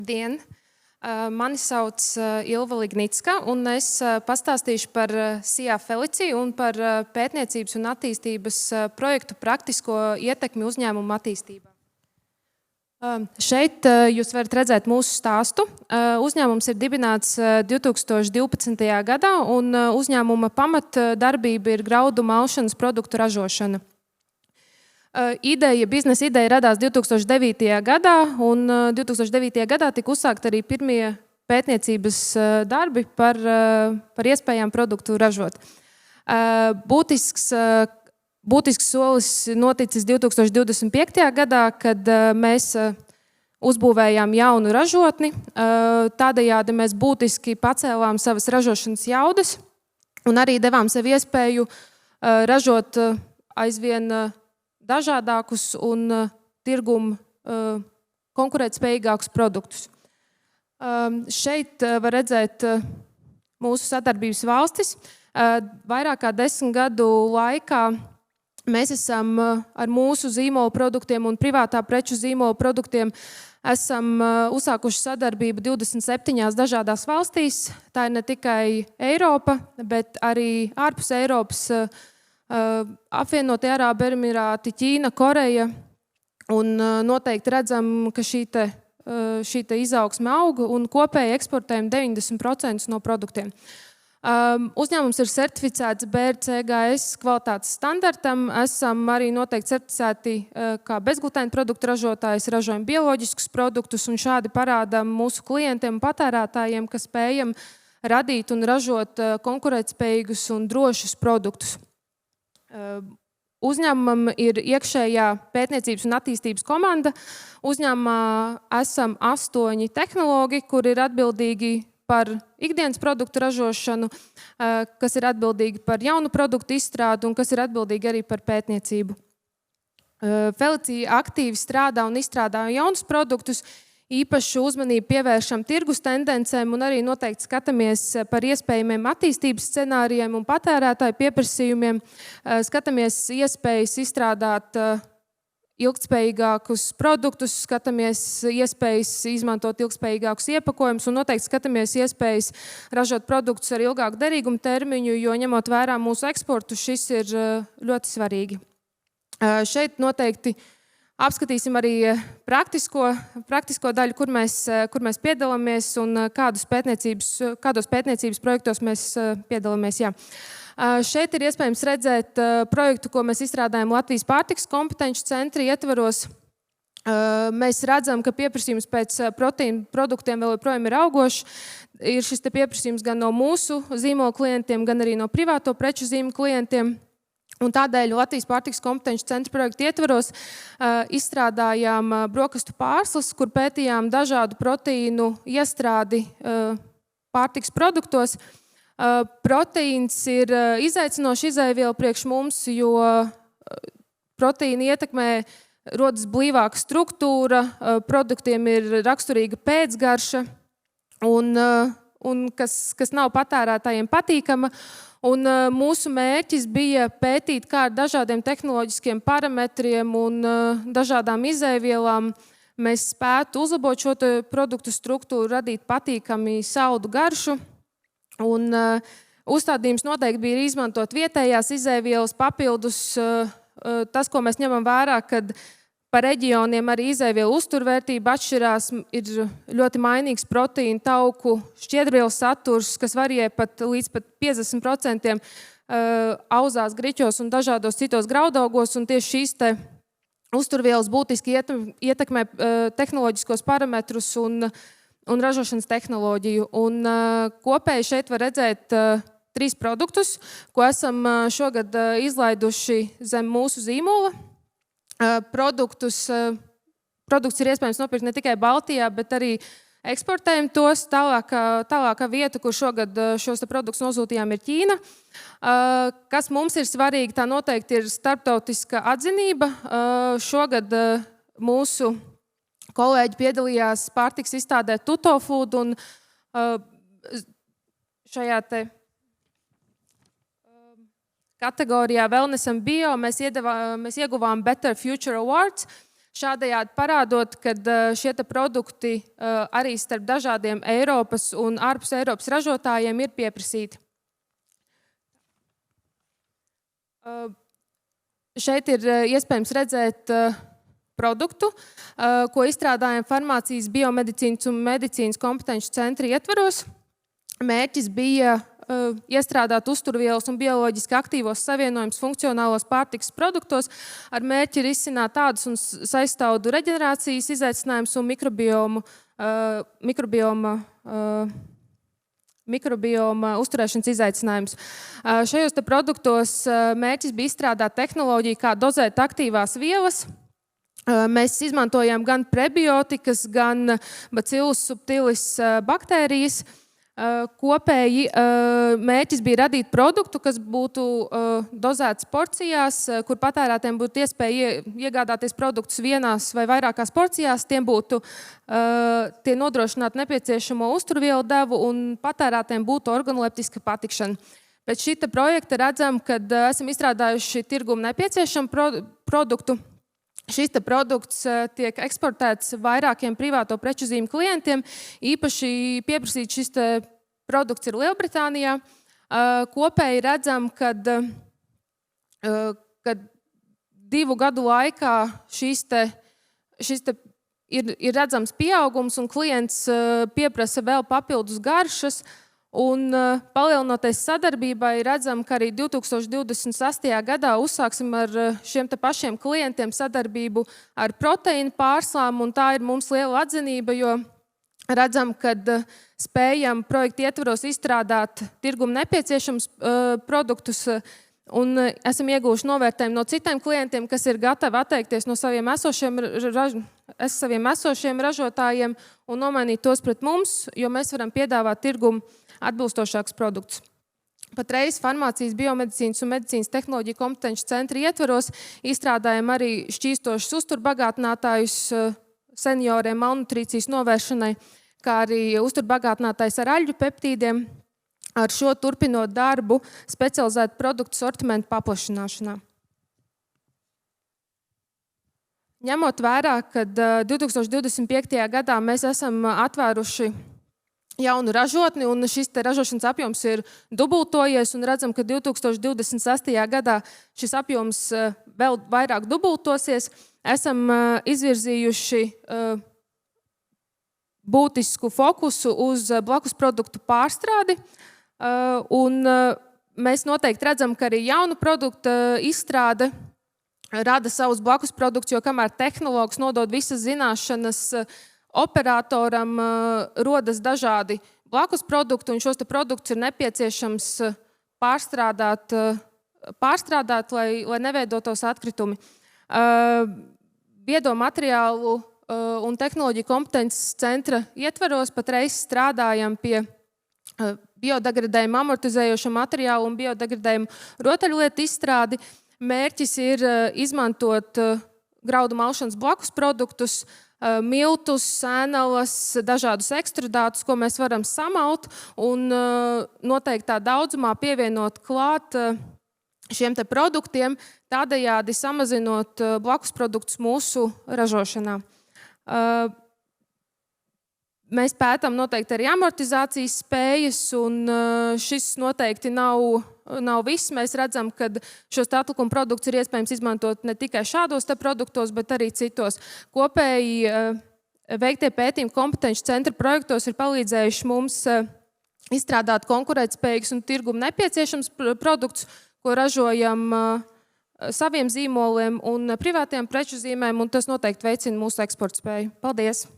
Labdien! Mani sauc Ilva Lignicka, un es pastāstīšu par SIA Feliciju un par pētniecības un attīstības projektu praktisko ietekmi uzņēmumu attīstībā. Šeit jūs varat redzēt mūsu stāstu. Uzņēmums ir dibināts 2012. gadā, un uzņēmuma pamatdarbība ir graudu malšanas produktu ražošana. Biznesa ideja radās 2009. gadā, un 2009. gadā tika uzsākt arī pirmie pētniecības darbi par iespējām produktu ražot. Būtisks solis noticis 2025. gadā, kad mēs uzbūvējām jaunu ražotni. Tādējādi mēs būtiski pacēlām savas ražošanas jaudas un arī devām sev iespēju ražot aizvien dažādākus un tirgumu konkurētspējīgākus produktus. Šeit var redzēt mūsu sadarbības valstis. Vairāk kā 10 gadu laikā mēs esam ar mūsu zīmolu produktiem un privātā preču zīmolu produktiem esam uzsākuši sadarbību 27 dažādās valstīs. Tā ir ne tikai Eiropa, bet arī ārpus Eiropas Apvienotie Arābu Emirāti, Ķīna, Koreja. Un noteikti redzam, ka šī izaugsme aug un kopēji eksportējam 90% no produktiem. Uzņēmums ir certificēts BRCGS kvalitātes standartam. Esam arī noteikti certificēti kā bezglutēna produktu ražotājs, ražojam bioloģiskus produktus un šādi parādām mūsu klientiem un patērētājiem, ka spējam radīt un ražot konkurētspējīgus un drošus produktus. Uzņēmumam ir iekšējā pētniecības un attīstības komanda. Uzņēmumā esam 8 tehnologi, kuri ir atbildīgi par ikdienas produktu ražošanu, kas ir atbildīgi par jaunu produktu izstrādi un kas ir atbildīgi arī par pētniecību. Felicija aktīvi strādā un izstrādā jaunus produktus, īpašu uzmanību pievēršam tirgus tendencēm un arī noteikti skatāmies par iespējamiem attīstības scenārijiem un patērētāju pieprasījumiem. Skatāmies iespējas izstrādāt ilgtspējīgākus produktus, skatāmies iespējas izmantot ilgtspējīgākus iepakojumus un noteikti skatāmies iespējas ražot produktus ar ilgāku derīgumu termiņu, jo ņemot vērā mūsu eksportu, šis ir ļoti svarīgi. Šeit noteikti apskatīsim arī praktisko daļu, kur mēs piedalāmies un kādos pētniecības projektos mēs piedalāmies. Jā. Šeit ir iespējams redzēt projektu, ko mēs izstrādājam Latvijas pārtikas kompetenču centra ietvaros. Mēs redzam, ka pieprasījums pēc proteīnu produktiem vēl joprojām ir augošs. Ir šis pieprasījums gan no mūsu zīmola klientiem, gan arī no privāto preču zīmola klientiem. Un tādēļ Latvijas pārtikas kompetenču centra projekta ietvaros izstrādājām brokastu pārslas, kur pētījām dažādu proteīnu iestrādi pārtikas produktos. Proteīns ir izaicinoša izēviela priekš mums, jo proteīna ietekmē rodas blīvāka struktūra, produktiem ir raksturīga pēcgarša, un kas nav patērētājiem patīkama. Un mūsu mērķis bija pētīt, kā ar dažādiem tehnoloģiskiem parametriem un dažādām izēvielām mēs spētu uzlabot šo produktu struktūru, radīt patīkami saldu garšu. Un uzstādījums noteikti bija izmantot vietējās izēvielas papildus. Tas, ko mēs ņemam vērā, kad par reģioniem arī izēvielu uzturvērtība atšķirās, ir ļoti mainīgs proteīnu, tauku, šķiedrvielu saturs, kas varie līdz pat 50% auzās, griķos un dažādos citos graudaugos. Un tieši šīs uzturvielas būtiski ietekmē tehnoloģiskos parametrus un ražošanas tehnoloģiju. Un kopēji šeit var redzēt 3 produktus, ko esam šogad izlaiduši zem mūsu zīmola. Produkts ir iespējams nopirkt ne tikai Baltijā, bet arī eksportējam tos. Tālākā vieta, kur šogad šos produktus nosūtījām, ir Ķīna. Kas mums ir svarīgi, tā noteikti ir starptautiska atzinība. Šogad mūsu kolēģi piedalījās pārtikas izstādē Tuto Food un šajā kategorijā Wellness and Bio mēs ieguvām Better Future Awards. šādējādi parādot, ka šie produkti arī starp dažādiem Eiropas un ārpus Eiropas ražotājiem ir pieprasīti. Šeit ir iespējams redzēt produktu, ko izstrādājam Farmācijas, biomedicīnas un medicīnas kompetenci centra ietvaros. Mērķis bija iestrādāt uzturvielas un bioloģiski aktīvos savienojumus funkcionālos pārtikas produktos ar mērķi risināt tādus un saistāvdu reģenerācijas izaicinājumus un mikrobioma uzturēšanas izaicinājumus. Šajos produktos mērķis bija izstrādāt tehnoloģiju, kā dozēt aktīvās vielas. Mēs izmantojam gan prebiotikas, gan bacillus subtilis baktērijas. Kopēji mērķis bija radīt produktu, kas būtu dozēts porcijās, kur patērētājiem būtu iespēja iegādāties produktus vienās vai vairākās porcijās, tie nodrošinātu nepieciešamo uzturvielu devu un patērētājiem būtu organoleptiska patikšana. Pēc šita projekta redzam, ka esam izstrādājuši tirgumu nepieciešamu produktu. Šis produkts tiek eksportēts vairākiem privāto preču zīmju klientiem. Īpaši pieprasīts šis produkts ir Lielbritānijā. Kopēji redzam, ka 2 gadu laikā šis ir redzams pieaugums un klients pieprasa vēl papildus garšas. Un palielinoties sadarbībai, redzam, ka arī 2028. gadā uzsāksim ar šiem pašiem klientiem sadarbību ar proteīnu pārslām, un tā ir mums liela atzinība, jo redzam, ka spējam projektu ietvaros izstrādāt tirgumu nepieciešamus produktus, un esam ieguvuši novērtējumu no citiem klientiem, kas ir gatavi atteikties no saviem esošiem ražotājiem un nomainīt tos pret mums, jo mēs varam piedāvāt tirgumu atbilstošāks produkts. Patreiz Farmācijas, biomedicīnas un medicīnas tehnoloģiju kompetenci centra ietvaros izstrādājam arī šķīstošus uzturbagātinātājus senioriem malnutrīcijas novēršanai, kā arī uzturbagātinātājs ar aļģu peptīdiem, ar šo turpinot darbu specializētu produktu sortimentu paplašināšanā. Ņemot vērā, ka 2025. gadā mēs esam atvēruši jaunu ražotni, un šis ražošanas apjoms ir dubultojies, un redzam, ka 2028. gadā šis apjoms vēl vairāk dubultosies. Esam izvirzījuši būtisku fokusu uz blakus produktu pārstrādi, un mēs noteikti redzam, ka arī jaunu produktu izstrāde rada savus blakus produktus, jo kamēr tehnologs nodod visas zināšanas operatoram, rodas dažādi blakus produkti, un šos produktus ir nepieciešams pārstrādāt, lai neveidotos atkritumi. Viedo materiālu un tehnoloģiju kompetences centra ietvaros patreiz strādājam pie biodegradējumu amortizējoša materiālu un biodegradējumu rotaļlietu izstrādi. Mērķis ir izmantot graudu malšanas blakus produktus, miltus, sēnelas, dažādus ekstrudātus, ko mēs varam samalt un noteiktā daudzumā pievienot klāt šiem produktiem, tādējādi samazinot blakus produktus mūsu ražošanā. Mēs pētām noteikti arī amortizācijas spējas, un šis noteikti nav viss. Mēs redzam, ka šos atlikuma produktus ir iespējams izmantot ne tikai šādos produktos, bet arī citos. Kopēji veiktie pētījumi kompetenci centra projektos ir palīdzējuši mums izstrādāt konkurētspējīgus un tirgumu nepieciešams produktus, ko ražojam saviem zīmoliem un privātiem preču zīmēm, un tas noteikti veicina mūsu eksporta spēju. Paldies!